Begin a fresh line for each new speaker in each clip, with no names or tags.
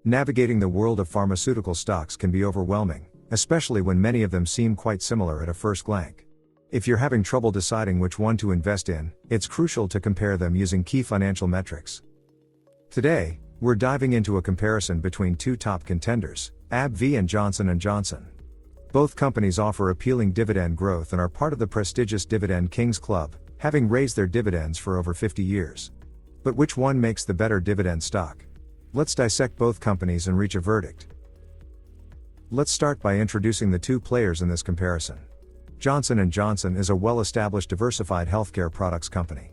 Navigating the world of pharmaceutical stocks can be overwhelming, especially when many of them seem quite similar at a first glance. If you're having trouble deciding which one to invest in, it's crucial to compare them using key financial metrics. Today, we're diving into a comparison between two top contenders, AbbVie and Johnson & Johnson. Both companies offer appealing dividend growth and are part of the prestigious Dividend Kings Club, having raised their dividends for over 50 years. But which one makes the better dividend stock? Let's dissect both companies and reach a verdict. Let's start by introducing the two players in this comparison. Johnson & Johnson is a well-established diversified healthcare products company.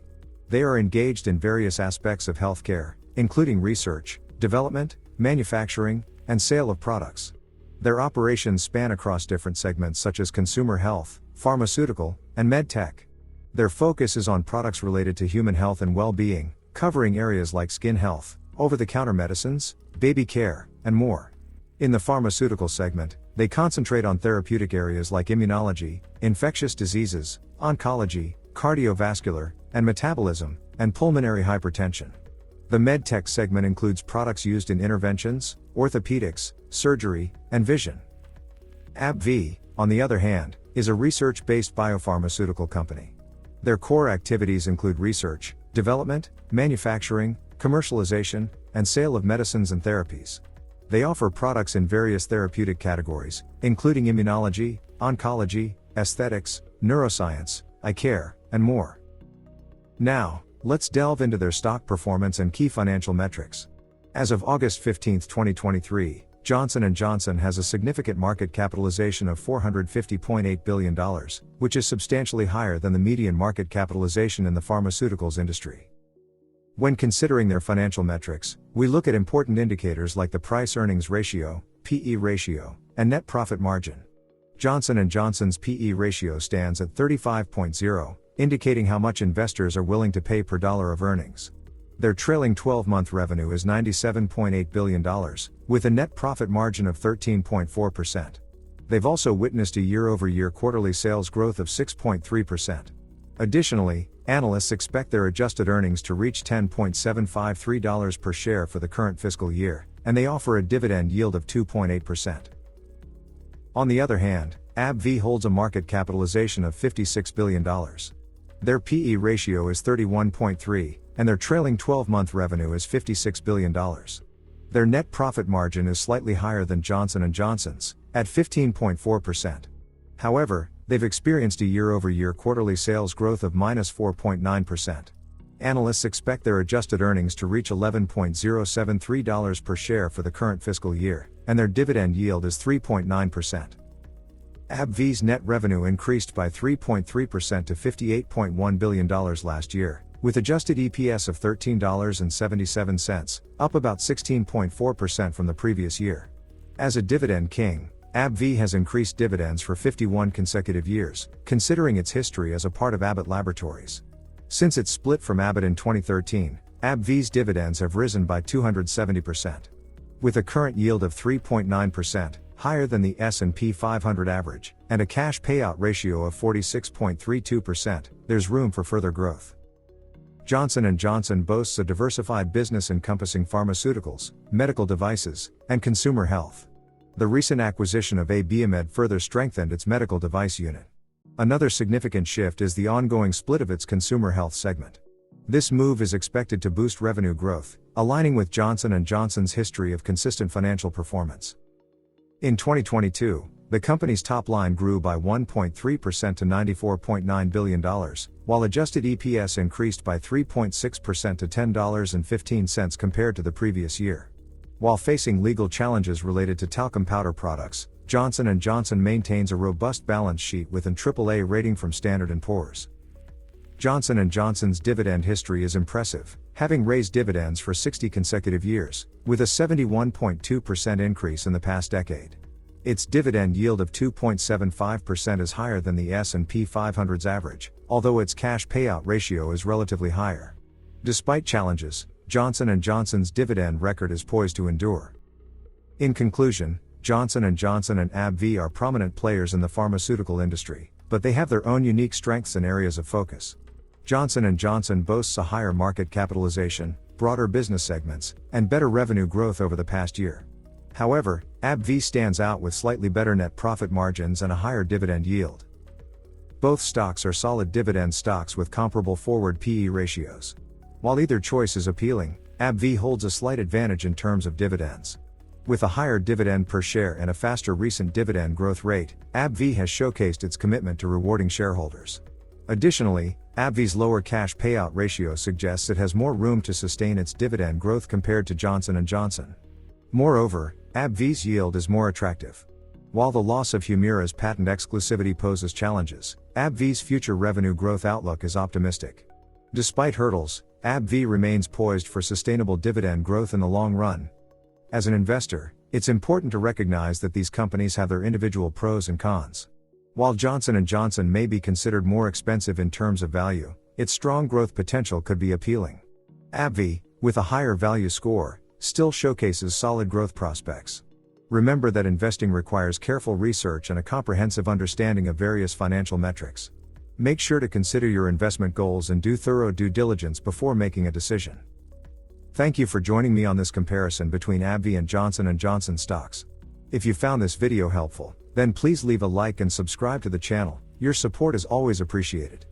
They are engaged in various aspects of healthcare, including research, development, manufacturing, and sale of products. Their operations span across different segments such as consumer health, pharmaceutical, and medtech. Their focus is on products related to human health and well-being, covering areas like skin health, over-the-counter medicines, baby care, and more. In the pharmaceutical segment, they concentrate on therapeutic areas like immunology, infectious diseases, oncology, cardiovascular, and metabolism, and pulmonary hypertension. The medtech segment includes products used in interventions, orthopedics, surgery, and vision. AbbVie, on the other hand, is a research-based biopharmaceutical company. Their core activities include research, development, manufacturing, commercialization, and sale of medicines and therapies. They offer products in various therapeutic categories, including immunology, oncology, aesthetics, neuroscience, eye care, and more. Now, let's delve into their stock performance and key financial metrics. As of August 15, 2023, Johnson & Johnson has a significant market capitalization of $450.8 billion, which is substantially higher than the median market capitalization in the pharmaceuticals industry. When considering their financial metrics, we look at important indicators like the price-earnings ratio, PE ratio, and net profit margin. Johnson & Johnson's PE ratio stands at 35.0, indicating how much investors are willing to pay per dollar of earnings. Their trailing 12-month revenue is $97.8 billion, with a net profit margin of 13.4%. They've also witnessed a year-over-year quarterly sales growth of 6.3%. Additionally, analysts expect their adjusted earnings to reach $10.753 per share for the current fiscal year, and they offer a dividend yield of 2.8%. On the other hand, AbbVie holds a market capitalization of $56 billion. Their PE ratio is 31.3, and their trailing 12-month revenue is $56 billion. Their net profit margin is slightly higher than Johnson & Johnson's, at 15.4%. However, they've experienced a year-over-year quarterly sales growth of -4.9%. Analysts expect their adjusted earnings to reach $11.073 per share for the current fiscal year, and their dividend yield is 3.9%. AbbVie's net revenue increased by 3.3% to $58.1 billion last year, with adjusted EPS of $13.77, up about 16.4% from the previous year. As a dividend king, AbbVie has increased dividends for 51 consecutive years, considering its history as a part of Abbott Laboratories. Since its split from Abbott in 2013, AbbVie's dividends have risen by 270%. With a current yield of 3.9%, higher than the S&P 500 average, and a cash payout ratio of 46.32%, there's room for further growth. Johnson & Johnson boasts a diversified business encompassing pharmaceuticals, medical devices, and consumer health. The recent acquisition of Abiomed further strengthened its medical device unit. Another significant shift is the ongoing split of its consumer health segment. This move is expected to boost revenue growth, aligning with Johnson & Johnson's history of consistent financial performance. In 2022, the company's top line grew by 1.3% to $94.9 billion, while adjusted EPS increased by 3.6% to $10.15 compared to the previous year. While facing legal challenges related to talcum powder products, Johnson & Johnson maintains a robust balance sheet with an AAA rating from Standard & Poor's. Johnson & Johnson's dividend history is impressive, having raised dividends for 60 consecutive years, with a 71.2% increase in the past decade. Its dividend yield of 2.75% is higher than the S&P 500's average, although its cash payout ratio is relatively higher. Despite challenges, Johnson & Johnson's dividend record is poised to endure. In conclusion, Johnson & Johnson and AbbVie are prominent players in the pharmaceutical industry, but they have their own unique strengths and areas of focus. Johnson & Johnson boasts a higher market capitalization, broader business segments, and better revenue growth over the past year. However, AbbVie stands out with slightly better net profit margins and a higher dividend yield. Both stocks are solid dividend stocks with comparable forward PE ratios. While either choice is appealing, AbbVie holds a slight advantage in terms of dividends. With a higher dividend per share and a faster recent dividend growth rate, AbbVie has showcased its commitment to rewarding shareholders. Additionally, AbbVie's lower cash payout ratio suggests it has more room to sustain its dividend growth compared to Johnson & Johnson. Moreover, AbbVie's yield is more attractive. While the loss of Humira's patent exclusivity poses challenges, AbbVie's future revenue growth outlook is optimistic. Despite hurdles, AbbVie remains poised for sustainable dividend growth in the long run. As an investor, it's important to recognize that these companies have their individual pros and cons. While Johnson & Johnson may be considered more expensive in terms of value, its strong growth potential could be appealing. AbbVie, with a higher value score, still showcases solid growth prospects. Remember that investing requires careful research and a comprehensive understanding of various financial metrics. Make sure to consider your investment goals and do thorough due diligence before making a decision. Thank you for joining me on this comparison between AbbVie and Johnson & Johnson stocks. If you found this video helpful, then please leave a like and subscribe to the channel. Your support is always appreciated.